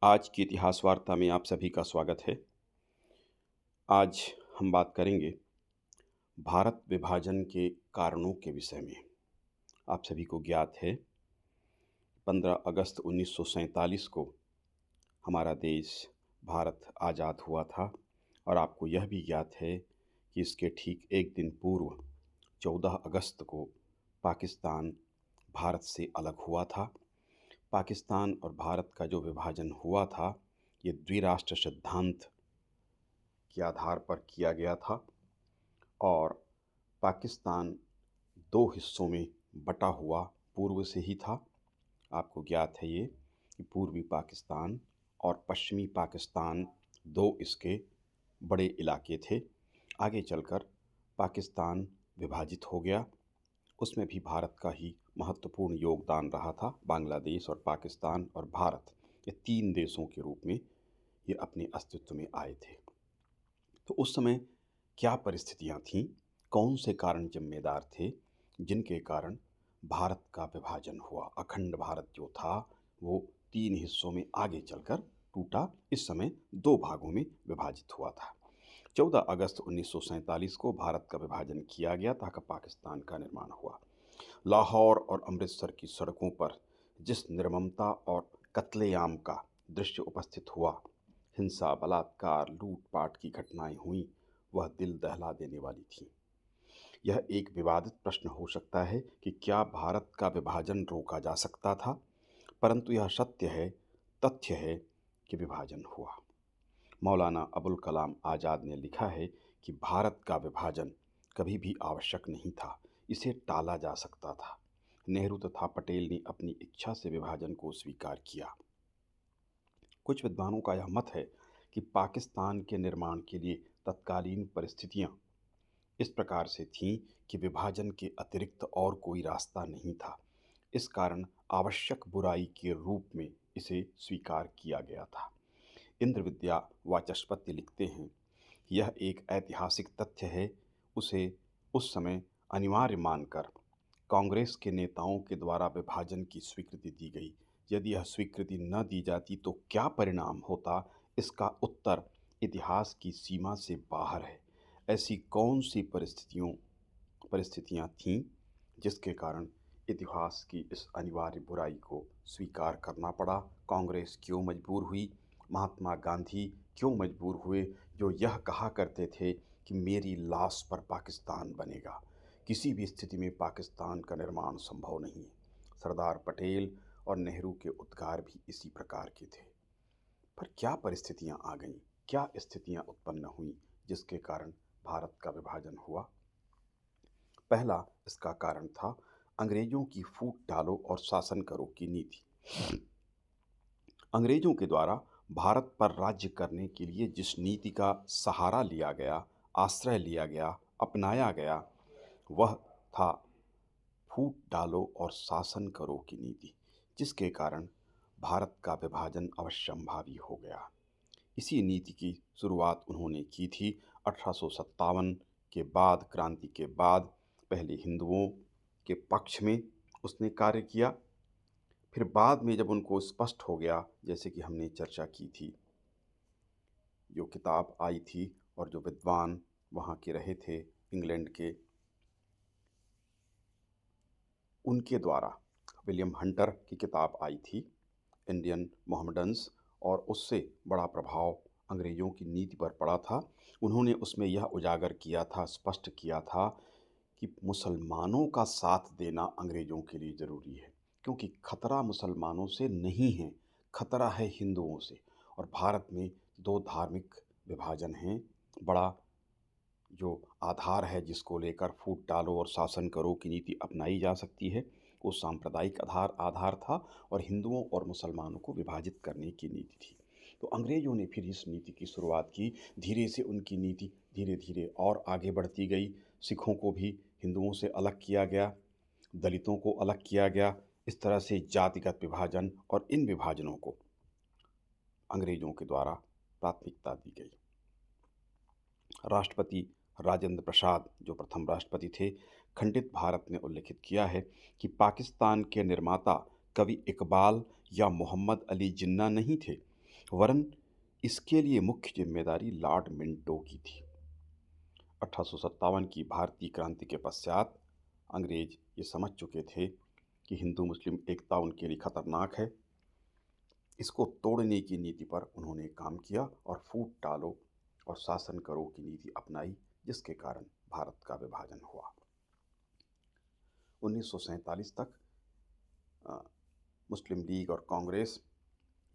आज की इतिहास वार्ता में आप सभी का स्वागत है। आज हम बात करेंगे भारत विभाजन के कारणों के विषय में। आप सभी को ज्ञात है 15 अगस्त 1947 को हमारा देश भारत आज़ाद हुआ था और आपको यह भी ज्ञात है कि इसके ठीक एक दिन पूर्व 14 अगस्त को पाकिस्तान भारत से अलग हुआ था। पाकिस्तान और भारत का जो विभाजन हुआ था, ये द्विराष्ट्र सिद्धांत के आधार पर किया गया था और पाकिस्तान दो हिस्सों में बटा हुआ पूर्व से ही था। आपको ज्ञात है ये कि पूर्वी पाकिस्तान और पश्चिमी पाकिस्तान दो इसके बड़े इलाके थे। आगे चलकर पाकिस्तान विभाजित हो गया। उसमें भी भारत का ही महत्वपूर्ण योगदान रहा था। बांग्लादेश और पाकिस्तान और भारत, ये तीन देशों के रूप में ये अपने अस्तित्व में आए थे। तो उस समय क्या परिस्थितियां थीं, कौन से कारण जिम्मेदार थे जिनके कारण भारत का विभाजन हुआ। अखंड भारत जो था वो तीन हिस्सों में आगे चलकर टूटा। इस समय दो भागों में विभाजित हुआ था। 14 अगस्त 1947 को भारत का विभाजन किया गया ताकि पाकिस्तान का निर्माण हुआ। लाहौर और अमृतसर की सड़कों पर जिस निर्ममता और कत्लेआम का दृश्य उपस्थित हुआ, हिंसा, बलात्कार, लूटपाट की घटनाएं हुई, वह दिल दहला देने वाली थी। यह एक विवादित प्रश्न हो सकता है कि क्या भारत का विभाजन रोका जा सकता था, परंतु यह तथ्य है कि विभाजन हुआ। मौलाना अबुल कलाम आज़ाद ने लिखा है कि भारत का विभाजन कभी भी आवश्यक नहीं था, इसे टाला जा सकता था। नेहरू तथा पटेल ने अपनी इच्छा से विभाजन को स्वीकार किया। कुछ विद्वानों का यह मत है कि पाकिस्तान के निर्माण के लिए तत्कालीन परिस्थितियां इस प्रकार से थीं कि विभाजन के अतिरिक्त और कोई रास्ता नहीं था। इस कारण आवश्यक बुराई के रूप में इसे स्वीकार किया गया था। इंद्र विद्या वाचस्पति लिखते हैं, यह एक ऐतिहासिक तथ्य है। उसे उस समय अनिवार्य मानकर कांग्रेस के नेताओं के द्वारा विभाजन की स्वीकृति दी गई। यदि यह स्वीकृति न दी जाती तो क्या परिणाम होता, इसका उत्तर इतिहास की सीमा से बाहर है। ऐसी कौन सी परिस्थितियां थीं जिसके कारण इतिहास की इस अनिवार्य बुराई को स्वीकार करना पड़ा। कांग्रेस क्यों मजबूर हुई, महात्मा गांधी क्यों मजबूर हुए, जो यह कहा करते थे कि मेरी लाश पर पाकिस्तान बनेगा, किसी भी स्थिति में पाकिस्तान का निर्माण संभव नहीं है। सरदार पटेल और नेहरू के उद्गार भी इसी प्रकार के थे। पर क्या परिस्थितियां आ गईं, क्या स्थितियां उत्पन्न हुईं जिसके कारण भारत का विभाजन हुआ। पहला इसका कारण था अंग्रेजों की फूट डालो और शासन करो की नीति। अंग्रेजों के द्वारा भारत पर राज्य करने के लिए जिस नीति का सहारा लिया गया, आश्रय लिया गया, अपनाया गया, वह था फूट डालो और शासन करो की नीति, जिसके कारण भारत का विभाजन अवश्यंभावी हो गया। इसी नीति की शुरुआत उन्होंने की थी 1857 के बाद, क्रांति के बाद। पहले हिंदुओं के पक्ष में उसने कार्य किया, फिर बाद में जब उनको स्पष्ट हो गया, जैसे कि हमने चर्चा की थी, जो किताब आई थी और जो विद्वान वहाँ के रहे थे इंग्लैंड के, उनके द्वारा विलियम हंटर की किताब आई थी इंडियन मोहम्मडन्स, और उससे बड़ा प्रभाव अंग्रेज़ों की नीति पर पड़ा था। उन्होंने उसमें यह उजागर किया था, स्पष्ट किया था कि मुसलमानों का साथ देना अंग्रेज़ों के लिए ज़रूरी है, क्योंकि खतरा मुसलमानों से नहीं है, खतरा है हिंदुओं से। और भारत में दो धार्मिक विभाजन हैं। बड़ा जो आधार है जिसको लेकर फूट डालो और शासन करो की नीति अपनाई जा सकती है, वो सांप्रदायिक आधार था और हिंदुओं और मुसलमानों को विभाजित करने की नीति थी। तो अंग्रेज़ों ने फिर इस नीति की शुरुआत की। धीरे से उनकी नीति धीरे धीरे और आगे बढ़ती गई। सिखों को भी हिंदुओं से अलग किया गया, दलितों को अलग किया गया। इस तरह से जातिगत विभाजन और इन विभाजनों को अंग्रेज़ों के द्वारा प्राथमिकता दी गई। राष्ट्रपति राजेंद्र प्रसाद जो प्रथम राष्ट्रपति थे, खंडित भारत ने उल्लिखित किया है कि पाकिस्तान के निर्माता कवि इकबाल या मोहम्मद अली जिन्ना नहीं थे, वरन इसके लिए मुख्य जिम्मेदारी लॉर्ड मिंटो की थी। 1857 की भारतीय क्रांति के पश्चात अंग्रेज ये समझ चुके थे कि हिंदू मुस्लिम एकता उनके लिए खतरनाक है। इसको तोड़ने की नीति पर उन्होंने काम किया और फूट डालो और शासन करो की नीति अपनाई, जिसके कारण भारत का विभाजन हुआ। 1947 तक मुस्लिम लीग और कांग्रेस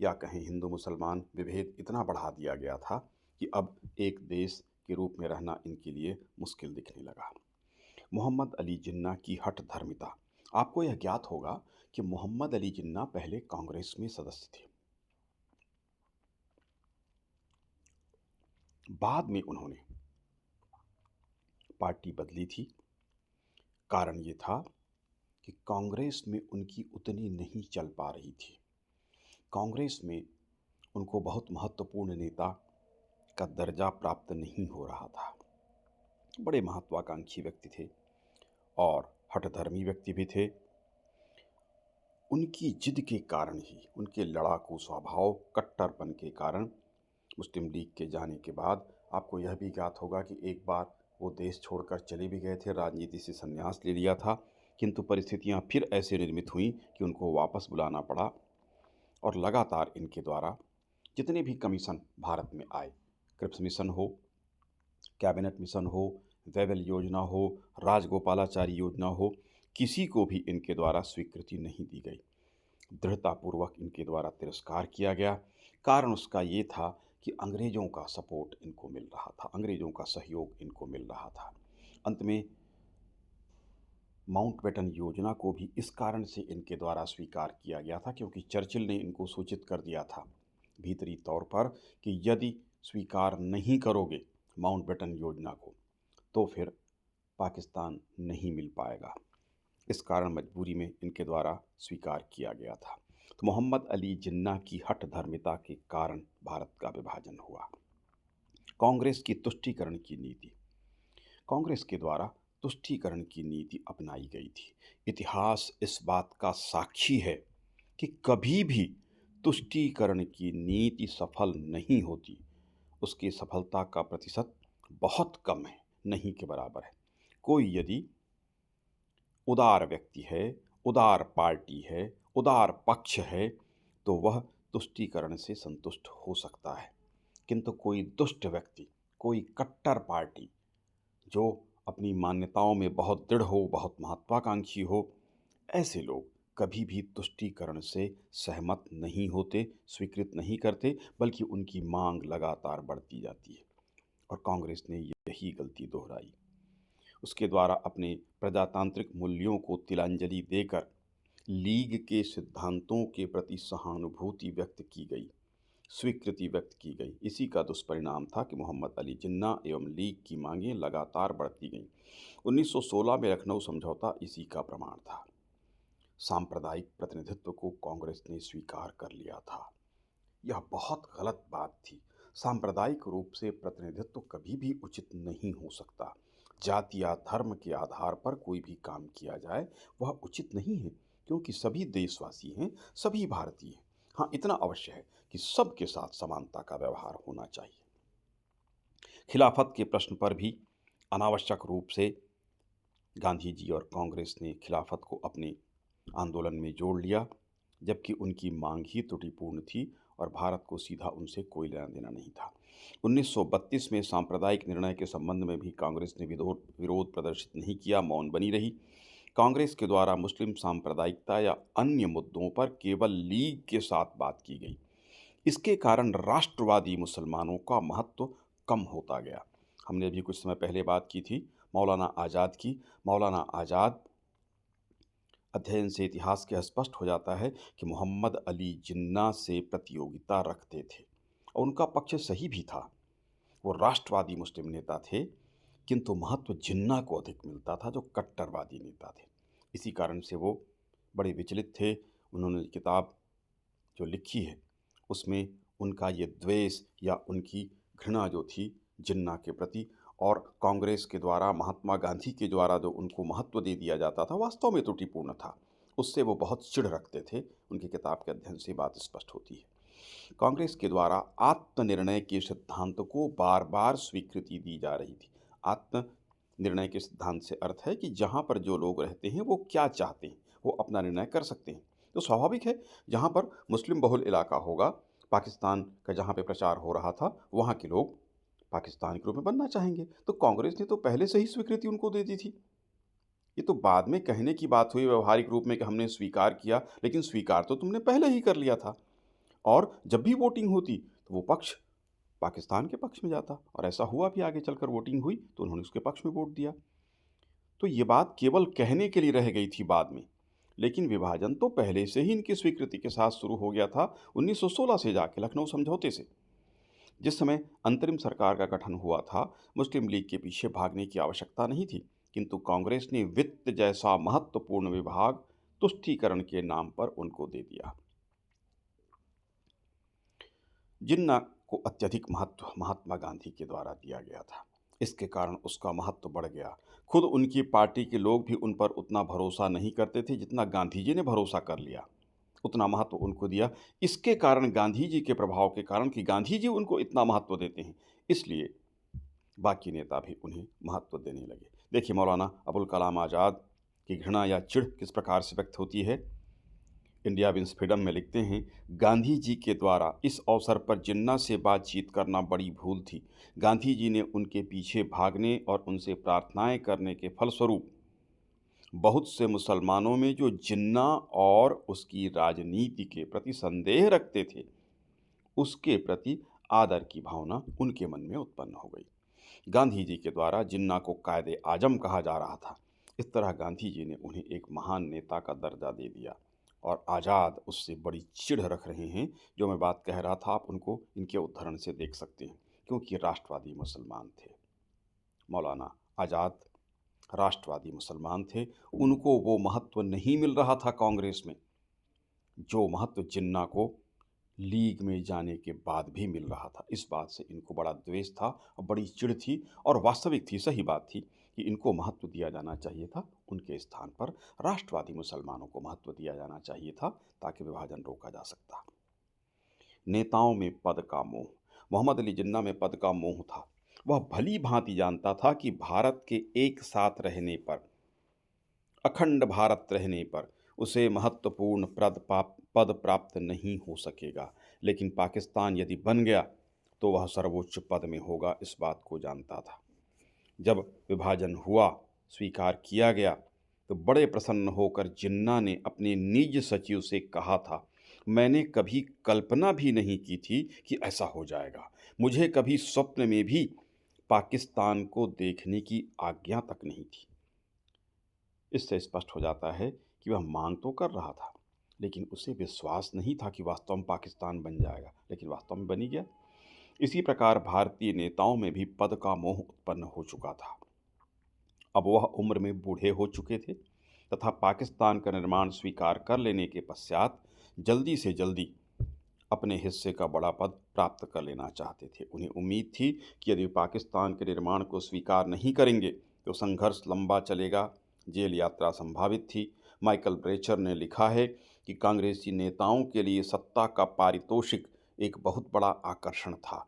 या कहें हिंदू मुसलमान विभेद इतना बढ़ा दिया गया था कि अब एक देश के रूप में रहना इनके लिए मुश्किल दिखने लगा। मोहम्मद अली जिन्ना की हठ धर्मिता। आपको यह ज्ञात होगा कि मोहम्मद अली जिन्ना पहले कांग्रेस में सदस्य थे। बाद में उन्होंने पार्टी बदली थी। कारण ये था कि कांग्रेस में उनकी उतनी नहीं चल पा रही थी। कांग्रेस में उनको बहुत महत्वपूर्ण नेता का दर्जा प्राप्त नहीं हो रहा था। बड़े महत्वाकांक्षी व्यक्ति थे और हठधर्मी व्यक्ति भी थे। उनकी जिद के कारण ही, उनके लड़ाकू स्वभाव, कट्टरपन के कारण मुस्लिम लीग के जाने के बाद आपको यह भी ज्ञात होगा कि एक बार वो देश छोड़कर चले भी गए थे, राजनीति से संन्यास ले लिया था, किंतु परिस्थितियां फिर ऐसे निर्मित हुई कि उनको वापस बुलाना पड़ा। और लगातार इनके द्वारा जितने भी कमीशन भारत में आए, क्रिप्स मिशन हो, कैबिनेट मिशन हो, वेवेल योजना हो, राजगोपालाचारी योजना हो, किसी को भी इनके द्वारा स्वीकृति नहीं दी गई। दृढ़तापूर्वक इनके द्वारा तिरस्कार किया गया। कारण उसका ये था कि अंग्रेज़ों का सपोर्ट इनको मिल रहा था, अंग्रेज़ों का सहयोग इनको मिल रहा था। अंत में माउंटबेटन योजना को भी इस कारण से इनके द्वारा स्वीकार किया गया था क्योंकि चर्चिल ने इनको सूचित कर दिया था भीतरी तौर पर कि यदि स्वीकार नहीं करोगे माउंटबेटन योजना को तो फिर पाकिस्तान नहीं मिल पाएगा। इस कारण मजबूरी में इनके द्वारा स्वीकार किया गया था। तो मोहम्मद अली जिन्ना की हठ धर्मिता के कारण भारत का विभाजन हुआ। कांग्रेस की तुष्टीकरण की नीति। कांग्रेस के द्वारा तुष्टीकरण की नीति अपनाई गई थी। इतिहास इस बात का साक्षी है कि कभी भी तुष्टीकरण की नीति सफल नहीं होती। उसकी सफलता का प्रतिशत बहुत कम है, नहीं के बराबर है। कोई यदि उदार व्यक्ति है, उदार पार्टी है, उदार पक्ष है, तो वह तुष्टीकरण से संतुष्ट हो सकता है। किंतु कोई दुष्ट व्यक्ति, कोई कट्टर पार्टी जो अपनी मान्यताओं में बहुत दृढ़ हो, बहुत महत्वाकांक्षी हो, ऐसे लोग कभी भी तुष्टीकरण से सहमत नहीं होते, स्वीकृत नहीं करते, बल्कि उनकी मांग लगातार बढ़ती जाती है। और कांग्रेस ने यही गलती दोहराई। उसके द्वारा अपने प्रजातांत्रिक मूल्यों को तिलांजलि देकर लीग के सिद्धांतों के प्रति सहानुभूति व्यक्त की गई, स्वीकृति व्यक्त की गई। इसी का दुष्परिणाम था कि मोहम्मद अली जिन्ना एवं लीग की मांगें लगातार बढ़ती गईं। 1916 में लखनऊ समझौता इसी का प्रमाण था। सांप्रदायिक प्रतिनिधित्व को कांग्रेस ने स्वीकार कर लिया था। यह बहुत गलत बात थी। सांप्रदायिक रूप से प्रतिनिधित्व कभी भी उचित नहीं हो सकता। जाति या धर्म के आधार पर कोई भी काम किया जाए वह उचित नहीं है, क्योंकि सभी देशवासी हैं, सभी भारतीय हैं। हाँ, इतना अवश्य है कि सबके साथ समानता का व्यवहार होना चाहिए। खिलाफत के प्रश्न पर भी अनावश्यक रूप से गांधी जी और कांग्रेस ने खिलाफत को अपने आंदोलन में जोड़ लिया, जबकि उनकी मांग ही त्रुटिपूर्ण थी और भारत को सीधा उनसे कोई लेना देना नहीं था। 1932 में सांप्रदायिक निर्णय के संबंध में भी कांग्रेस ने विरोध प्रदर्शित नहीं किया, मौन बनी रही। कांग्रेस के द्वारा मुस्लिम सांप्रदायिकता या अन्य मुद्दों पर केवल लीग के साथ बात की गई। इसके कारण राष्ट्रवादी मुसलमानों का महत्व कम होता गया। हमने अभी कुछ समय पहले बात की थी मौलाना आज़ाद की। मौलाना आज़ाद अध्ययन से इतिहास के स्पष्ट हो जाता है कि मोहम्मद अली जिन्ना से प्रतियोगिता रखते थे और उनका पक्ष सही भी था। वो राष्ट्रवादी मुस्लिम नेता थे, किंतु महत्व जिन्ना को अधिक मिलता था जो कट्टरवादी नेता थे। इसी कारण से वो बड़े विचलित थे। उन्होंने किताब जो लिखी है उसमें उनका ये द्वेष या उनकी घृणा जो थी जिन्ना के प्रति और कांग्रेस के द्वारा, महात्मा गांधी के द्वारा जो उनको महत्व दे दिया जाता था, वास्तव में त्रुटिपूर्ण था। उससे वो बहुत चिढ़ रखते थे। उनकी किताब के अध्ययन से बात स्पष्ट होती है। कांग्रेस के द्वारा आत्मनिर्णय के सिद्धांत को बार बार स्वीकृति दी जा रही थी। आत्मनिर्णय के सिद्धांत से अर्थ है कि जहाँ पर जो लोग रहते हैं वो क्या चाहते हैं, वो अपना निर्णय कर सकते हैं। तो स्वाभाविक है, जहाँ पर मुस्लिम बहुल इलाका होगा, पाकिस्तान का जहाँ पे प्रचार हो रहा था, वहाँ के लोग पाकिस्तान के रूप में बनना चाहेंगे। तो कांग्रेस ने तो पहले से ही स्वीकृति उनको दे दी थी। ये तो बाद में कहने की बात हुई व्यवहारिक रूप में कि हमने स्वीकार किया, लेकिन स्वीकार तो तुमने पहले ही कर लिया था। और जब भी वोटिंग होती तो वो पक्ष पाकिस्तान के पक्ष में जाता, और ऐसा हुआ भी। आगे चलकर वोटिंग हुई तो उन्होंने उसके पक्ष में वोट दिया। तो ये बात केवल कहने के लिए रह गई थी बाद में, लेकिन विभाजन तो पहले से ही इनकी स्वीकृति के साथ शुरू हो गया था, 1916 से जाके लखनऊ समझौते से। जिस समय अंतरिम सरकार का गठन हुआ था, मुस्लिम लीग के पीछे भागने की आवश्यकता नहीं थी, किंतु कांग्रेस ने वित्त जैसा महत्वपूर्ण विभाग तुष्टीकरण के नाम पर उनको दे दिया। जिन्ना को अत्यधिक महत्व महात्मा गांधी के द्वारा दिया गया था। इसके कारण उसका महत्व बढ़ गया। खुद उनकी पार्टी के लोग भी उन पर उतना भरोसा नहीं करते थे जितना गांधी जी ने भरोसा कर लिया, उतना महत्व उनको दिया। इसके कारण गांधी जी के प्रभाव के कारण कि गांधी जी उनको इतना महत्व देते हैं, इसलिए बाकी नेता भी उन्हें महत्व देने लगे। देखिए, मौलाना अबुल कलाम आज़ाद की घृणा या चिढ़ किस प्रकार से व्यक्त होती है। इंडिया विंस फ्रीडम में लिखते हैं, गांधी जी के द्वारा इस अवसर पर जिन्ना से बातचीत करना बड़ी भूल थी। गांधी जी ने उनके पीछे भागने और उनसे प्रार्थनाएं करने के फलस्वरूप बहुत से मुसलमानों में जो जिन्ना और उसकी राजनीति के प्रति संदेह रखते थे, उसके प्रति आदर की भावना उनके मन में उत्पन्न हो गई। गांधी जी के द्वारा जिन्ना को कायदे आजम कहा जा रहा था। इस तरह गांधी जी ने उन्हें एक महान नेता का दर्जा दे दिया, और आज़ाद उससे बड़ी चिढ़ रख रहे हैं। जो मैं बात कह रहा था, आप उनको इनके उदाहरण से देख सकते हैं, क्योंकि राष्ट्रवादी मुसलमान थे। मौलाना आज़ाद राष्ट्रवादी मुसलमान थे। उनको वो महत्व नहीं मिल रहा था कांग्रेस में, जो महत्व जिन्ना को लीग में जाने के बाद भी मिल रहा था। इस बात से इनको बड़ा द्वेष था और बड़ी चिढ़ थी, और वास्तविक थी, सही बात थी कि इनको महत्व दिया जाना चाहिए था। उनके स्थान पर राष्ट्रवादी मुसलमानों को महत्व दिया जाना चाहिए था, ताकि विभाजन रोका जा सकता। नेताओं में पद का मोह। मोहम्मद अली जिन्ना में पद का मोह था। वह भली भांति जानता था कि भारत के एक साथ रहने पर, अखंड भारत रहने पर उसे महत्वपूर्ण पद प्राप्त नहीं हो सकेगा, लेकिन पाकिस्तान यदि बन गया तो वह सर्वोच्च पद में होगा, इस बात को जानता था। जब विभाजन हुआ, स्वीकार किया गया, तो बड़े प्रसन्न होकर जिन्ना ने अपने निज सचिव से कहा था, मैंने कभी कल्पना भी नहीं की थी कि ऐसा हो जाएगा। मुझे कभी स्वप्न में भी पाकिस्तान को देखने की आज्ञा तक नहीं थी। इससे स्पष्ट हो जाता है कि वह मांग तो कर रहा था, लेकिन उसे विश्वास नहीं था कि वास्तव में पाकिस्तान बन जाएगा, लेकिन वास्तव में बन ही गया। इसी प्रकार भारतीय नेताओं में भी पद का मोह उत्पन्न हो चुका था। अब वह उम्र में बूढ़े हो चुके थे, तथा पाकिस्तान का निर्माण स्वीकार कर लेने के पश्चात जल्दी से जल्दी अपने हिस्से का बड़ा पद प्राप्त कर लेना चाहते थे। उन्हें उम्मीद थी कि यदि पाकिस्तान के निर्माण को स्वीकार नहीं करेंगे तो संघर्ष लंबा चलेगा, जेल यात्रा संभावित थी। माइकल ब्रेचर ने लिखा है कि कांग्रेसी नेताओं के लिए सत्ता का पारितोषिक एक बहुत बड़ा आकर्षण था,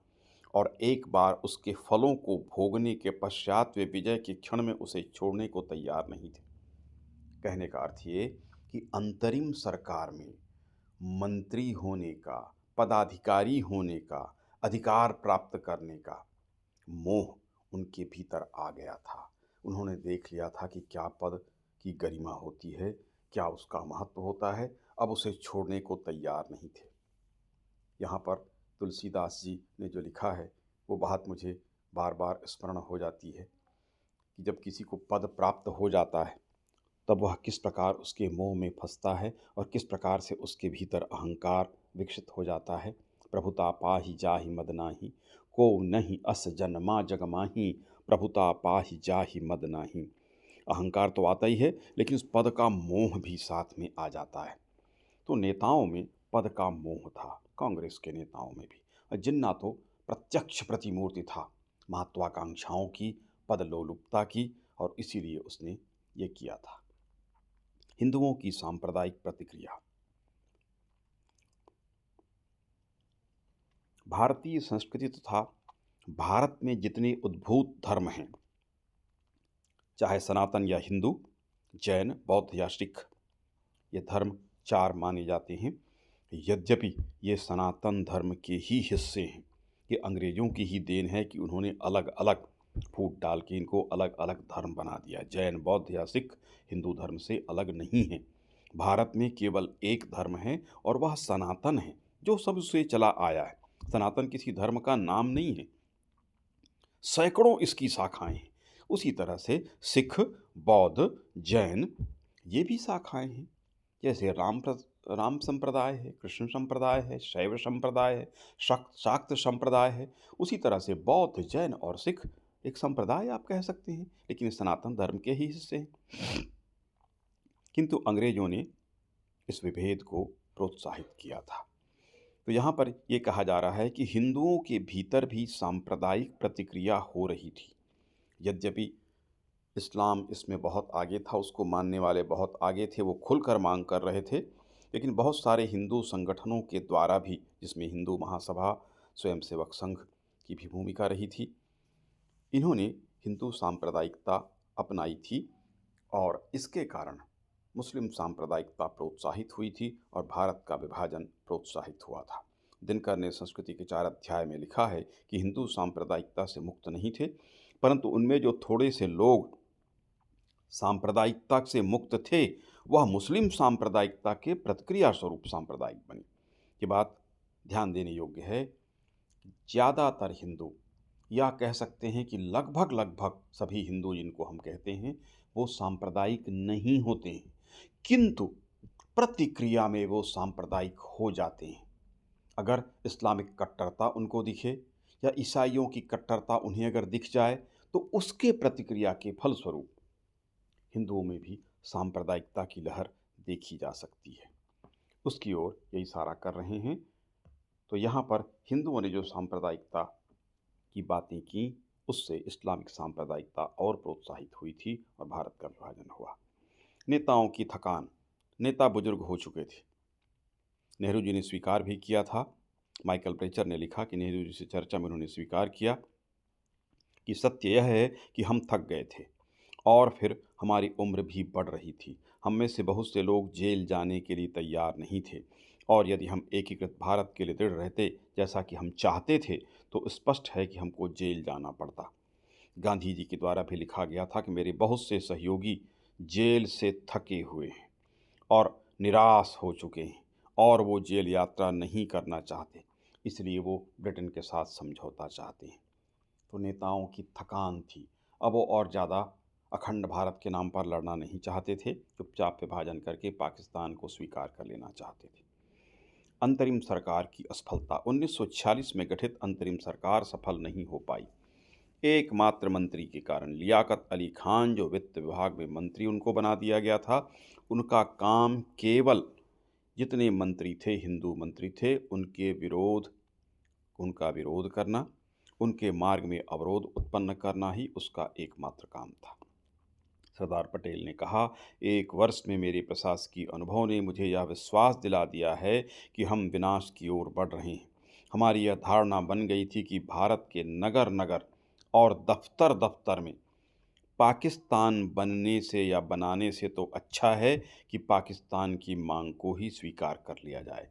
और एक बार उसके फलों को भोगने के पश्चात वे विजय के क्षण में उसे छोड़ने को तैयार नहीं थे। कहने का अर्थ ये कि अंतरिम सरकार में मंत्री होने का, पदाधिकारी होने का, अधिकार प्राप्त करने का मोह उनके भीतर आ गया था। उन्होंने देख लिया था कि क्या पद की गरिमा होती है, क्या उसका महत्व होता है। अब उसे छोड़ने को तैयार नहीं थे। यहाँ पर तुलसीदास जी ने जो लिखा है, वो बात मुझे बार बार स्मरण हो जाती है कि जब किसी को पद प्राप्त हो जाता है, तब वह किस प्रकार उसके मोह में फंसता है, और किस प्रकार से उसके भीतर अहंकार विकसित हो जाता है। प्रभुता पाहि जाहि मद नाही, को नहीं अस जन्मा जग माही, प्रभुता पाहि जाहि मद नाही। अहंकार तो आता ही है, लेकिन उस पद का मोह भी साथ में आ जाता है। तो नेताओं में पद का मोह था, कांग्रेस के नेताओं में भी। और जिन्ना तो प्रत्यक्ष प्रतिमूर्ति था महत्वाकांक्षाओं की, पद लोलुपता की, और इसीलिए उसने ये किया था। हिंदुओं की सांप्रदायिक प्रतिक्रिया। भारतीय संस्कृति तथा भारत में जितने उद्भूत धर्म हैं, चाहे सनातन या हिंदू, जैन, बौद्ध या सिख, ये धर्म चार माने जाते हैं। यद्यपि ये सनातन धर्म के ही हिस्से हैं। ये अंग्रेज़ों की ही देन है कि उन्होंने अलग अलग फूट डाल के इनको अलग अलग धर्म बना दिया। जैन, बौद्ध या सिख हिंदू धर्म से अलग नहीं हैं। भारत में केवल एक धर्म है और वह सनातन है, जो सबसे चला आया है। सनातन किसी धर्म का नाम नहीं है, सैकड़ों इसकी शाखाएं हैं। उसी तरह से सिख, बौद्ध, जैन ये भी शाखाएं हैं। जैसे राम संप्रदाय है, कृष्ण संप्रदाय है, शैव संप्रदाय है, शाक्त संप्रदाय है। उसी तरह से बौद्ध, जैन और सिख एक संप्रदाय आप कह सकते हैं, लेकिन सनातन धर्म के ही हिस्से हैं। किंतु अंग्रेजों ने इस विभेद को प्रोत्साहित किया था। तो यहाँ पर ये कहा जा रहा है कि हिंदुओं के भीतर भी सांप्रदायिक प्रतिक्रिया हो रही थी। यद्यपि इस्लाम इसमें बहुत आगे था, उसको मानने वाले बहुत आगे थे, वो खुलकर मांग कर रहे थे, लेकिन बहुत सारे हिंदू संगठनों के द्वारा भी, जिसमें हिंदू महासभा, स्वयंसेवक संघ की भी भूमिका रही थी, इन्होंने हिंदू सांप्रदायिकता अपनाई थी और इसके कारण मुस्लिम सांप्रदायिकता प्रोत्साहित हुई थी और भारत का विभाजन प्रोत्साहित हुआ था। दिनकर ने संस्कृति के 4 अध्याय में लिखा है कि हिंदू सांप्रदायिकता से मुक्त नहीं थे, परंतु उनमें जो थोड़े से लोग सांप्रदायिकता से मुक्त थे, वह मुस्लिम सांप्रदायिकता के प्रतिक्रिया स्वरूप सांप्रदायिक बने। ये बात ध्यान देने योग्य है। ज़्यादातर हिंदू, या कह सकते हैं कि लगभग लगभग सभी हिंदू जिनको हम कहते हैं, वो सांप्रदायिक नहीं होते हैं, किंतु प्रतिक्रिया में वो सांप्रदायिक हो जाते हैं। अगर इस्लामिक कट्टरता उनको दिखे या ईसाइयों की कट्टरता उन्हें अगर दिख जाए, तो उसके प्रतिक्रिया के फलस्वरूप हिंदुओं में भी सांप्रदायिकता की लहर देखी जा सकती है। उसकी ओर ये इशारा कर रहे हैं। तो यहाँ पर हिंदुओं ने जो सांप्रदायिकता की बातें की, उससे इस्लामिक सांप्रदायिकता और प्रोत्साहित हुई थी और भारत का विभाजन हुआ। नेताओं की थकान, नेता बुजुर्ग हो चुके थे। नेहरू जी ने स्वीकार भी किया था। माइकल प्रेचर ने लिखा कि नेहरू जी से चर्चा में उन्होंने स्वीकार किया कि सत्य यह है कि हम थक गए थे और फिर हमारी उम्र भी बढ़ रही थी। हम में से बहुत से लोग जेल जाने के लिए तैयार नहीं थे, और यदि हम एकीकृत भारत के लिए दृढ़ रहते, जैसा कि हम चाहते थे, तो स्पष्ट है कि हमको जेल जाना पड़ता। गांधी जी के द्वारा भी लिखा गया था कि मेरे बहुत से सहयोगी जेल से थके हुए हैं और निराश हो चुके हैं, और वो जेल यात्रा नहीं करना चाहते, इसलिए वो ब्रिटेन के साथ समझौता चाहते हैं। तो नेताओं की थकान थी। अब वो और ज़्यादा अखंड भारत के नाम पर लड़ना नहीं चाहते थे, चुपचाप विभाजन करके पाकिस्तान को स्वीकार कर लेना चाहते थे। अंतरिम सरकार की असफलता, 1946 में गठित अंतरिम सरकार सफल नहीं हो पाई। एकमात्र मंत्री के कारण, लियाकत अली खान, जो वित्त विभाग में मंत्री उनको बना दिया गया था, उनका काम केवल जितने मंत्री थे, हिंदू मंत्री थे, उनका विरोध करना, उनके मार्ग में अवरोध उत्पन्न करना ही उसका एकमात्र काम था। सरदार पटेल ने कहा, 1 वर्ष में मेरे प्रशासकीय अनुभव ने मुझे यह विश्वास दिला दिया है कि हम विनाश की ओर बढ़ रहे हैं। हमारी यह धारणा बन गई थी कि भारत के नगर नगर और दफ्तर दफ्तर में पाकिस्तान बनने से या बनाने से तो अच्छा है कि पाकिस्तान की मांग को ही स्वीकार कर लिया जाए।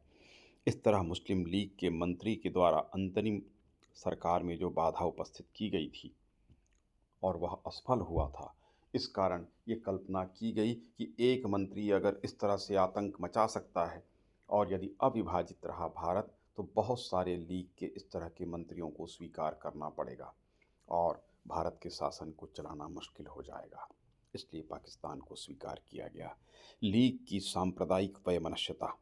इस तरह मुस्लिम लीग के मंत्री के द्वारा अंतरिम सरकार में जो बाधा उपस्थित की गई थी और वह असफल हुआ था, इस कारण ये कल्पना की गई कि एक मंत्री अगर इस तरह से आतंक मचा सकता है और यदि अविभाजित रहा भारत, तो बहुत सारे लीग के इस तरह के मंत्रियों को स्वीकार करना पड़ेगा और भारत के शासन को चलाना मुश्किल हो जाएगा। इसलिए पाकिस्तान को स्वीकार किया गया। लीग की सांप्रदायिक वैमनस्यता,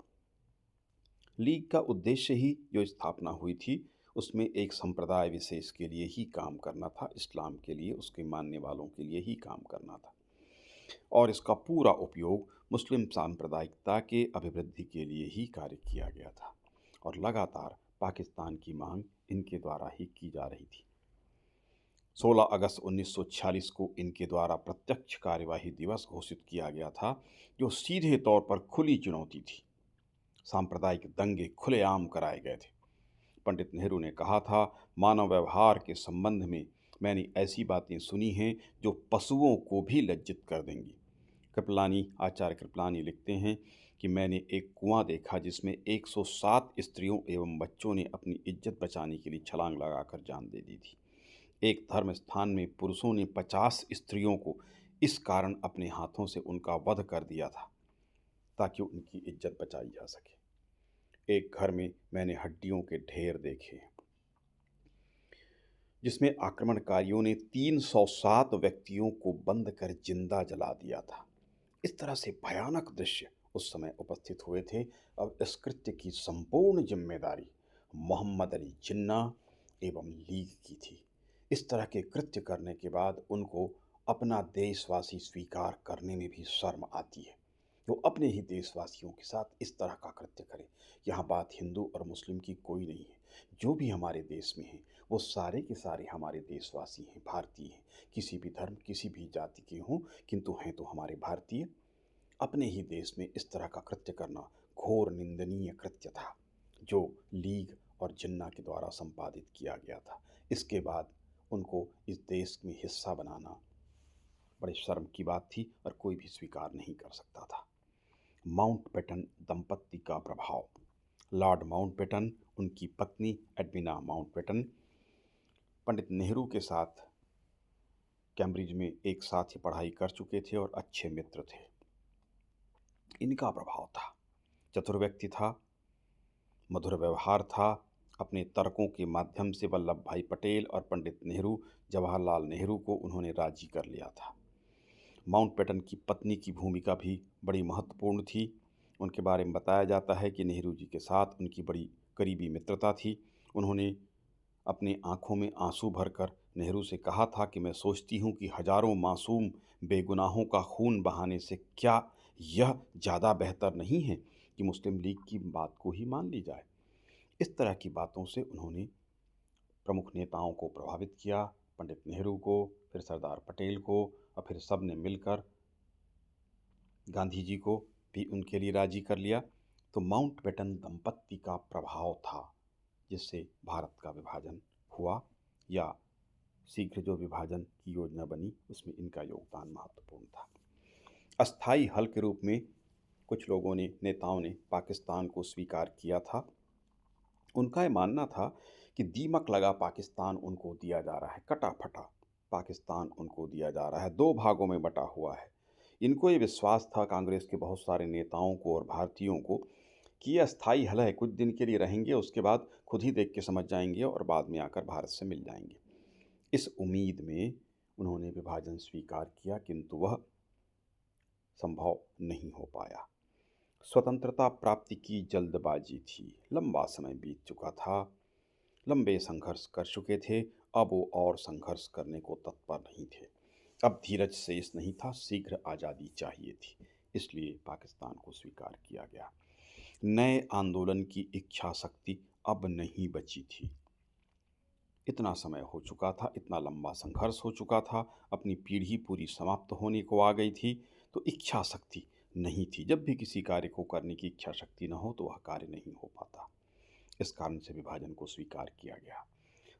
लीग का उद्देश्य ही जो स्थापना हुई थी, उसमें एक संप्रदाय विशेष के लिए ही काम करना था, इस्लाम के लिए, उसके मानने वालों के लिए ही काम करना था, और इसका पूरा उपयोग मुस्लिम सांप्रदायिकता के अभिवृद्धि के लिए ही कार्य किया गया था, और लगातार पाकिस्तान की मांग इनके द्वारा ही की जा रही थी। 16 अगस्त 1946 को इनके द्वारा प्रत्यक्ष कार्यवाही दिवस घोषित किया गया था, जो सीधे तौर पर खुली चुनौती थी। सांप्रदायिक दंगे खुलेआम कराए गए थे। पंडित नेहरू ने कहा था, मानव व्यवहार के संबंध में मैंने ऐसी बातें सुनी हैं जो पशुओं को भी लज्जित कर देंगी। कृपलानी, आचार्य कृपलानी लिखते हैं कि मैंने एक कुआं देखा जिसमें 107 स्त्रियों एवं बच्चों ने अपनी इज्जत बचाने के लिए छलांग लगाकर जान दे दी थी। एक धर्म स्थान में पुरुषों ने 50 स्त्रियों को इस कारण अपने हाथों से उनका वध कर दिया था ताकि उनकी इज्जत बचाई जा सके। एक घर में मैंने हड्डियों के ढेर देखे जिसमें आक्रमणकारियों ने 307 व्यक्तियों को बंद कर जिंदा जला दिया था। इस तरह से भयानक दृश्य उस समय उपस्थित हुए थे। अब इस कृत्य की संपूर्ण जिम्मेदारी मोहम्मद अली जिन्ना एवं लीग की थी। इस तरह के कृत्य करने के बाद उनको अपना देशवासी स्वीकार करने में भी शर्म आती है। वो अपने ही देशवासियों के साथ इस तरह का कृत्य करे। यहाँ बात हिंदू और मुस्लिम की कोई नहीं है। जो भी हमारे देश में हैं वो सारे के सारे हमारे देशवासी हैं, भारतीय हैं। किसी भी धर्म, किसी भी जाति के हों, किंतु हैं तो हमारे भारतीय। अपने ही देश में इस तरह का कृत्य करना घोर निंदनीय कृत्य था, जो लीग और जिन्ना के द्वारा संपादित किया गया था। इसके बाद उनको इस देश में हिस्सा बनाना बड़े शर्म की बात थी और कोई भी स्वीकार नहीं कर सकता था। माउंटबेटन दंपत्ति का प्रभाव। लॉर्ड माउंटबेटन, उनकी पत्नी एडविना माउंटबेटन पंडित नेहरू के साथ कैम्ब्रिज में एक साथ ही पढ़ाई कर चुके थे और अच्छे मित्र थे। इनका प्रभाव था, चतुर व्यक्ति था, मधुर व्यवहार था। अपने तर्कों के माध्यम से वल्लभ भाई पटेल और पंडित नेहरू, जवाहरलाल नेहरू को उन्होंने राजी कर लिया था। माउंटबेटन की पत्नी की भूमिका भी बड़ी महत्वपूर्ण थी। उनके बारे में बताया जाता है कि नेहरू जी के साथ उनकी बड़ी करीबी मित्रता थी। उन्होंने अपने आंखों में आंसू भरकर नेहरू से कहा था कि मैं सोचती हूँ कि हजारों मासूम बेगुनाहों का खून बहाने से क्या यह ज़्यादा बेहतर नहीं है कि मुस्लिम लीग की बात को ही मान ली जाए। इस तरह की बातों से उन्होंने प्रमुख नेताओं को प्रभावित किया, पंडित नेहरू को, फिर सरदार पटेल को, और फिर सब ने मिलकर गांधी जी को भी उनके लिए राजी कर लिया। तो माउंटबेटन दंपत्ति का प्रभाव था जिससे भारत का विभाजन हुआ, या शीघ्र जो विभाजन की योजना बनी उसमें इनका योगदान महत्वपूर्ण था। अस्थाई हल के रूप में कुछ लोगों ने, नेताओं ने पाकिस्तान को स्वीकार किया था। उनका ये मानना था कि दीमक लगा पाकिस्तान उनको दिया जा रहा है, कटा फटा पाकिस्तान उनको दिया जा रहा है, दो भागों में बटा हुआ है। इनको ये विश्वास था, कांग्रेस के बहुत सारे नेताओं को और भारतीयों को, कि ये अस्थाई हल है, कुछ दिन के लिए रहेंगे, उसके बाद खुद ही देख के समझ जाएंगे और बाद में आकर भारत से मिल जाएंगे। इस उम्मीद में उन्होंने विभाजन स्वीकार किया, किंतु वह संभव नहीं हो पाया। स्वतंत्रता प्राप्ति की जल्दबाजी थी, लंबा समय बीत चुका था, लंबे संघर्ष कर चुके थे, अब वो और संघर्ष करने को तत्पर नहीं थे। अब धीरज शेष नहीं था, शीघ्र आज़ादी चाहिए थी, इसलिए पाकिस्तान को स्वीकार किया गया। नए आंदोलन की इच्छा शक्ति अब नहीं बची थी। इतना समय हो चुका था, इतना लंबा संघर्ष हो चुका था, अपनी पीढ़ी पूरी समाप्त होने को आ गई थी, तो इच्छा शक्ति नहीं थी। जब भी किसी कार्य को करने की इच्छा शक्ति न हो तो वह कार्य नहीं हो पाता। इस कारण से विभाजन को स्वीकार किया गया।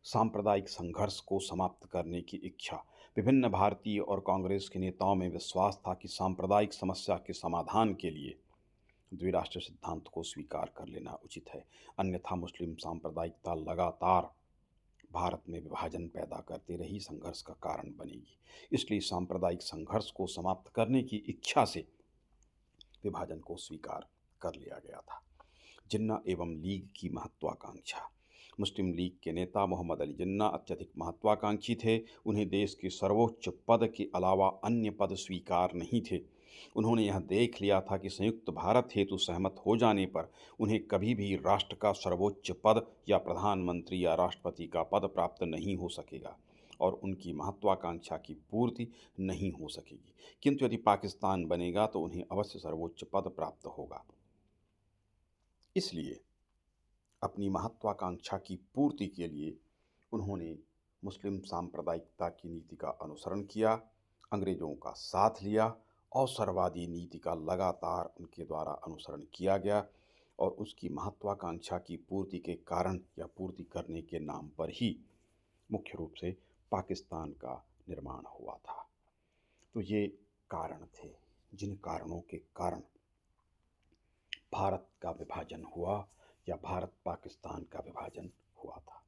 सांप्रदायिक संघर्ष को समाप्त करने की इच्छा। विभिन्न भारतीय और कांग्रेस के नेताओं में विश्वास था कि सांप्रदायिक समस्या के समाधान के लिए द्विराष्ट्र सिद्धांत को स्वीकार कर लेना उचित है, अन्यथा मुस्लिम सांप्रदायिकता लगातार भारत में विभाजन पैदा करती रही, संघर्ष का कारण बनेगी। इसलिए सांप्रदायिक संघर्ष को समाप्त करने की इच्छा से विभाजन को स्वीकार कर लिया गया था। जिन्ना एवं लीग की महत्वाकांक्षा। मुस्लिम लीग के नेता मोहम्मद अली जिन्ना अत्यधिक महत्वाकांक्षी थे। उन्हें देश के सर्वोच्च पद के अलावा अन्य पद स्वीकार नहीं थे। उन्होंने यह देख लिया था कि संयुक्त भारत हेतु सहमत हो जाने पर उन्हें कभी भी राष्ट्र का सर्वोच्च पद या प्रधानमंत्री या राष्ट्रपति का पद प्राप्त नहीं हो सकेगा और उनकी महत्वाकांक्षा की पूर्ति नहीं हो सकेगी। किंतु यदि पाकिस्तान बनेगा तो उन्हें अवश्य सर्वोच्च पद प्राप्त होगा। इसलिए अपनी महत्वाकांक्षा की पूर्ति के लिए उन्होंने मुस्लिम सांप्रदायिकता की नीति का अनुसरण किया, अंग्रेज़ों का साथ लिया, अवसरवादी नीति का लगातार उनके द्वारा अनुसरण किया गया। और उसकी महत्वाकांक्षा की पूर्ति के कारण या पूर्ति करने के नाम पर ही मुख्य रूप से पाकिस्तान का निर्माण हुआ था। तो ये कारण थे, जिन कारणों के कारण भारत का विभाजन हुआ या भारत पाकिस्तान का विभाजन हुआ था।